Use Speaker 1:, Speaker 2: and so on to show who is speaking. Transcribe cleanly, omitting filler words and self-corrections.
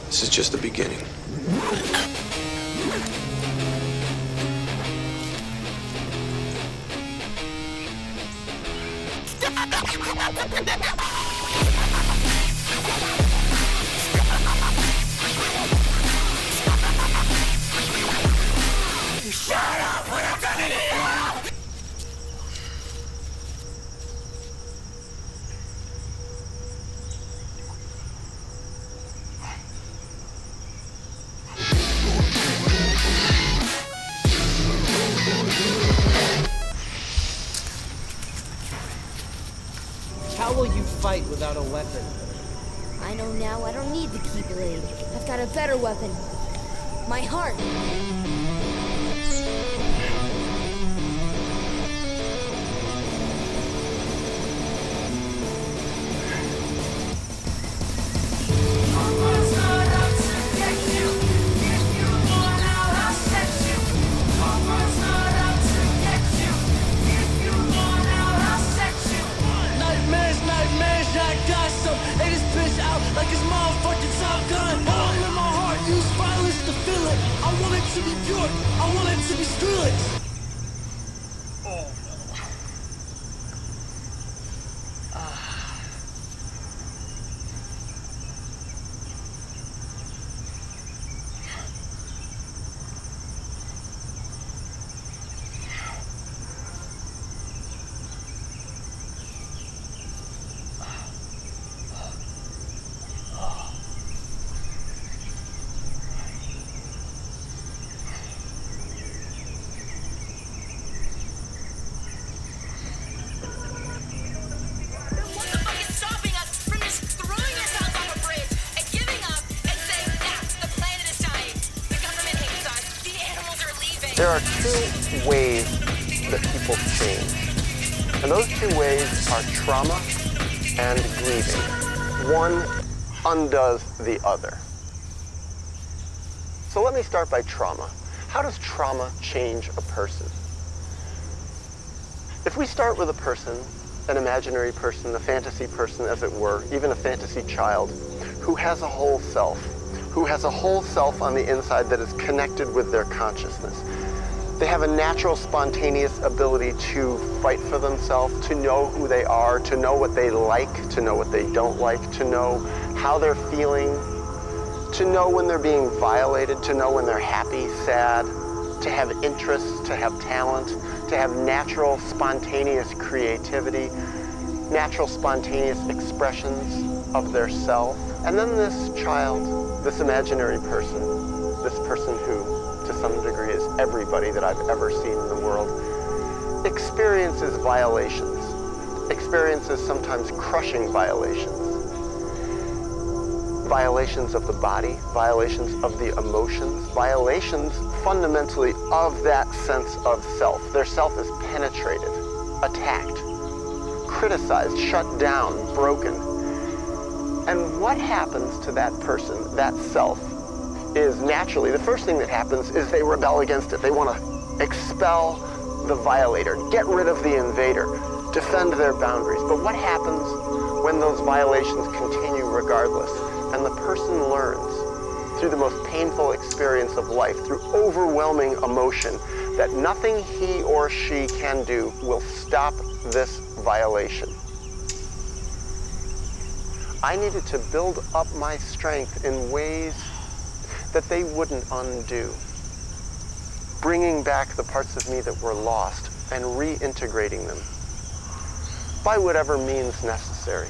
Speaker 1: This is just the beginning.
Speaker 2: Shut up when I'm done it!
Speaker 3: How will you fight without a weapon?
Speaker 4: I know now I don't need the Keyblade. I've got a better weapon. My heart.
Speaker 5: Like his motherfucking Top Gun. I don't let my heart use violence to feel it. I want it to be pure. I want it to be Skrillex.
Speaker 6: There are two ways that people change. And those two ways are trauma and grieving. One undoes the other. So let me start by trauma. How does trauma change a person? If we start with a person, an imaginary person, a fantasy person as it were, even a fantasy child, who has a whole self on the inside that is connected with their consciousness. They have a natural, spontaneous ability to fight for themselves, to know who they are, to know what they like, to know what they don't like, to know how they're feeling, to know when they're being violated, to know when they're happy, sad, to have interests, to have talent, to have natural, spontaneous creativity, natural, spontaneous expressions of their self. And then this child, this imaginary person, this person who to some degree is everybody that I've ever seen in the world, experiences violations, experiences sometimes crushing violations. Violations of the body, violations of the emotions, violations fundamentally of that sense of self. Their self is penetrated, attacked, criticized, shut down, broken. And what happens to that person, that self, is naturally, the first thing that happens is they rebel against it. They want to expel the violator, get rid of the invader, defend their boundaries. But what happens when those violations continue regardless? And the person learns through the most painful experience of life, through overwhelming emotion, that nothing he or she can do will stop this violation. I needed to build up my strength in ways that they wouldn't undo, bringing back the parts of me that were lost and reintegrating them by whatever means necessary.